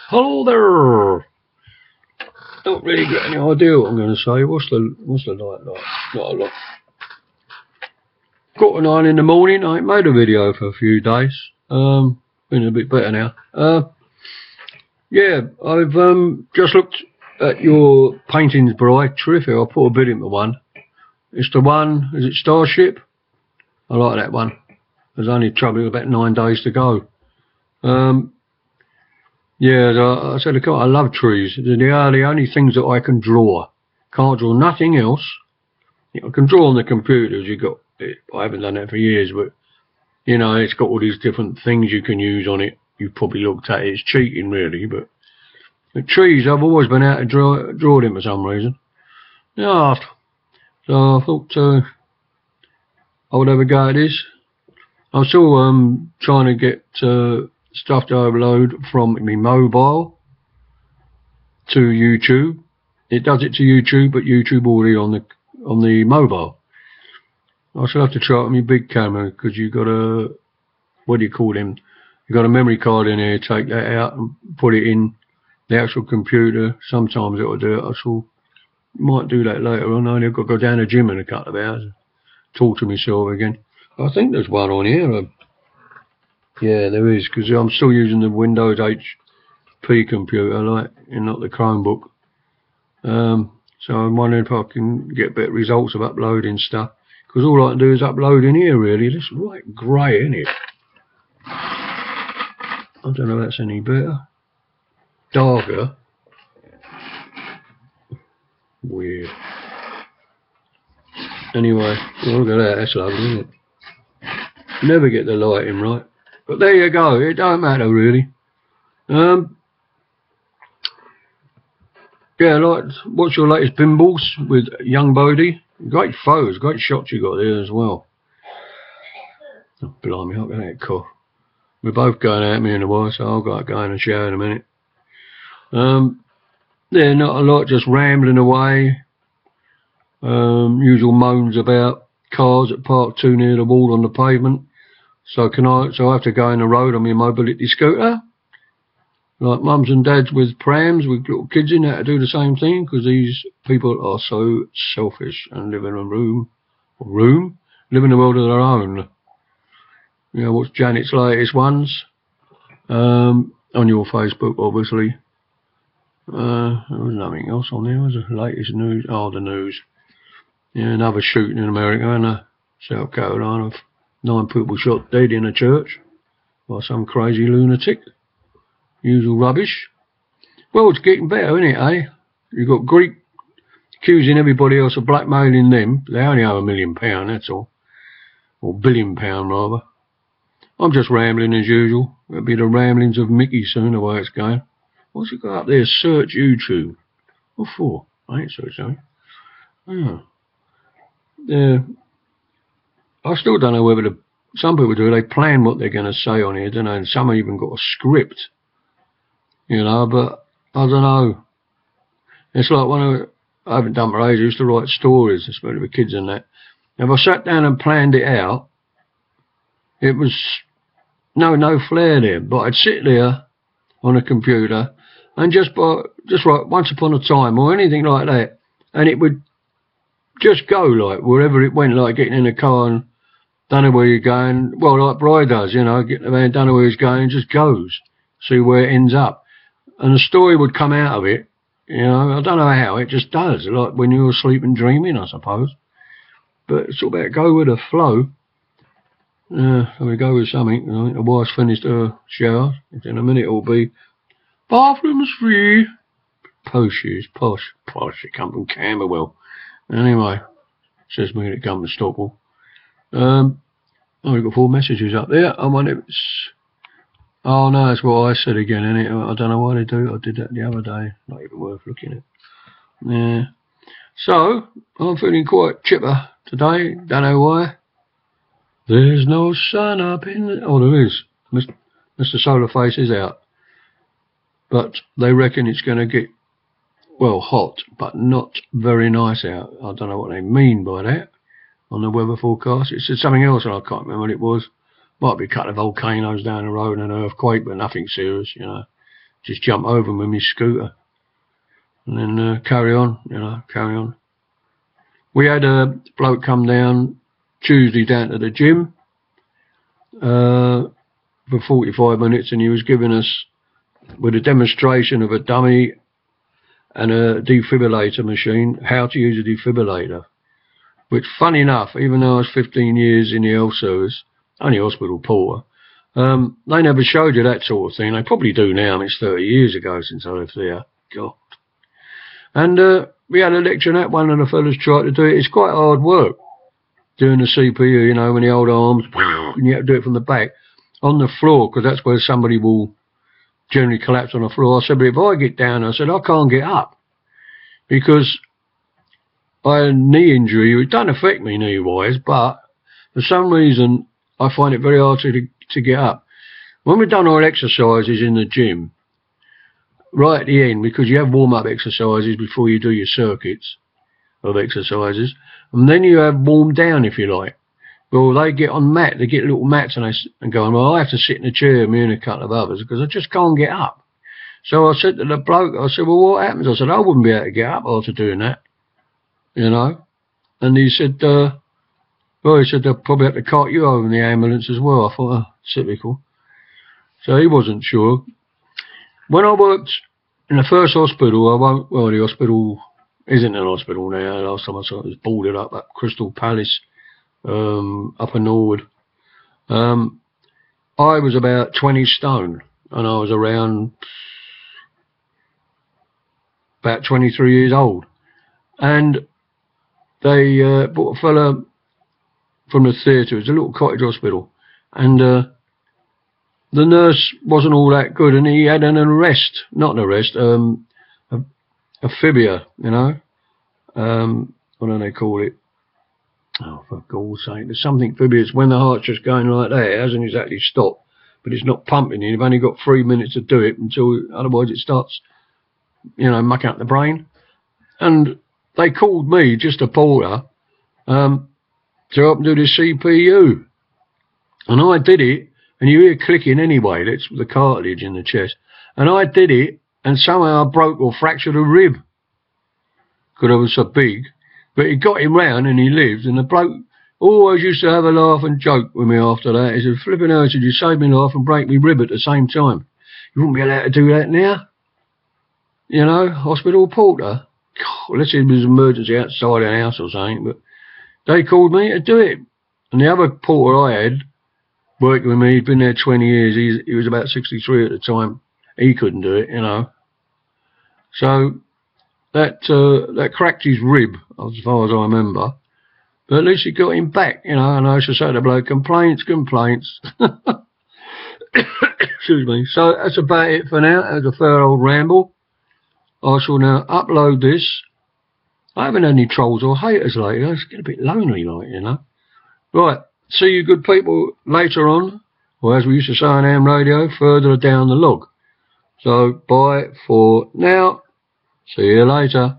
Hello there. Don't really get any idea what I'm going to say. What's the night like? Not a lot. 9:15 in the morning. I ain't made a video for a few days. Been a bit better now. Yeah, I've just looked at your paintings by Terrific. I put a bid into one. It's the one. Is it Starship? I like that one. There's only trouble about 9 days to go. Yeah, I said I love trees. They're the only things that I can draw. Can't draw nothing else. I can draw on the computers. I haven't done that for years, but you know, it's got all these different things you can use on it. You've probably looked at it. It's cheating, really. But the trees, I've always been able to draw them for some reason. Yeah, so I thought I would have a go at this. I'm still trying to get stuff to upload from my mobile to YouTube. It does it to YouTube, but YouTube already on the mobile. I still have to try it on my big camera because you got a, what do you call them? You got a memory card in here. Take that out and put it in the actual computer. Sometimes it'll do it. I might do that later on. I've got to go down to the gym in a couple of hours and talk to myself again. I think there's one on here. Yeah, there is, because I'm still using the Windows HP computer, like, and not the Chromebook. So I'm wondering if I can get better results of uploading stuff, because all I can do is upload in here, really. It's right grey, isn't it? I don't know if that's any better. Darker. Weird. Anyway, look at that, that's lovely, isn't it? Never get the lighting right. But there you go, it don't matter really. Yeah, like, what's your latest bimbles with young Bodie? Great photos, great shots you got there as well. Oh, blimey, look at that cough. We're both going out, me and the wife, so I've got to go in and shower in a minute. Yeah, not a lot, just rambling away. Usual moans about cars that park too near the wall on the pavement. So I have to go in the road on my mobility scooter. Like mums and dads with prams with little kids in there to do the same thing, because these people are so selfish and live in a live in a world of their own. You know, what's Janet's latest ones? On your Facebook, obviously. There was nothing else on there, was the latest news? Oh, the news. Yeah, another shooting in America and South Carolina. 9 people shot dead in a church by some crazy lunatic. Usual rubbish. Well, it's getting better, isn't it, eh? You've got Greek accusing everybody else of blackmailing them. They only owe £1 million, that's all. Or £1 billion, rather. I'm just rambling as usual. It'll be the ramblings of Mickey soon, the way it's going. What's it got up there? Search YouTube. What for? I ain't searched something. Oh. Yeah. I still don't know whether some people do. They plan what they're going to say on here, don't they? And some have even got a script, you know. But I don't know. It's like I haven't done for ages. I used to write stories, especially with kids and that. If I sat down and planned it out, it was no flair there. But I'd sit there on a computer and just write Once Upon a Time or anything like that, and it would just go like wherever it went, like getting in a car and don't know where you're going. Well, like Bri does, you know, get the man, don't know where he's going, just goes, see where it ends up, and a story would come out of it. You know, I don't know how, it just does, like when you're asleep and dreaming, I suppose. But it's all about go with the flow. So we go with something. You know, the wife's finished her shower. In a minute it'll be bathroom's free. Posh, she come from Camberwell. Anyway, says me to come to Stockwell. We've got 4 messages up there. I wonder if it's... Oh no, that's what I said again, innit? I don't know why they do it. I did that the other day. Not even worth looking at. Yeah. So, I'm feeling quite chipper today. Don't know why. There's no sun up in the... Oh, there is. Mr. Solarface is out. But they reckon it's going to get, well, hot, but not very nice out. I don't know what they mean by that on the weather forecast. It said something else and I can't remember what it was. Might be a couple of volcanoes down the road and an earthquake, but nothing serious, you know. just jump over him with my scooter. And then carry on, you know, carry on. We had a bloke come down Tuesday down to the gym for 45 minutes, and he was giving us, with a demonstration of a dummy and a defibrillator machine, how to use a defibrillator. Which, funny enough, even though I was 15 years in the health service, only hospital porter, they never showed you that sort of thing. They probably do now. I mean, it's 30 years ago since I lived there. God. And we had a lecture on that. One of the fellas tried to do it. It's quite hard work doing the CPU, you know, when the old arms, and you have to do it from the back on the floor, because that's where somebody will generally collapse on the floor. I said, but if I get down, I said, I can't get up because I had a knee injury. It doesn't affect me knee-wise, but for some reason I find it very hard to get up. When we've done our exercises in the gym, right at the end, because you have warm-up exercises before you do your circuits of exercises, and then you have warm down, if you like. Well, they get on mat, they get little mats, and go, well, I have to sit in a chair, me and a couple of others, because I just can't get up. So I said to the bloke, I said, well, what happens? I said, I wouldn't be able to get up after doing that, you know. And he said, well, he said, they'll probably have to cart you over in the ambulance as well. I thought, oh, typical. So he wasn't sure. When I worked in the first hospital, well, the hospital isn't an hospital now. Last time I saw it was boarded up at Crystal Palace, up in Norwood. I was about 20 stone, and I was around about 23 years old. And they brought a fella from the theatre. It was a little cottage hospital, and the nurse wasn't all that good, and he had an arrest, not an arrest, a fibia, you know. What do they call it? Oh, for God's sake, there's something fibia. It's when the heart's just going like that. It hasn't exactly stopped, but it's not pumping. You've only got 3 minutes to do it until, otherwise it starts, you know, mucking up the brain. And they called me, just a porter, to help them do the CPU. And I did it, and you hear clicking anyway, that's the cartilage in the chest. And I did it, and somehow I broke or fractured a rib, because I was so big. But it got him round, and he lived, and the bloke always used to have a laugh and joke with me after that. He said, flipping out, you saved me life and break me rib at the same time. You wouldn't be allowed to do that now. You know, hospital porter. God, unless it was an emergency outside the house or something, but they called me to do it. And the other porter I had, working with me, he'd been there 20 years, he was about 63 at the time. He couldn't do it, you know. So that cracked his rib, as far as I remember. But at least he got him back, you know, and I used to say to the bloke, complaints. Excuse me. So that's about it for now. That was a fair old ramble. I shall now upload this. I haven't had any trolls or haters lately. It's getting a bit lonely, like, you know. Right. See you good people later on, or as we used to say on AM radio, further down the log. So bye for now. See you later.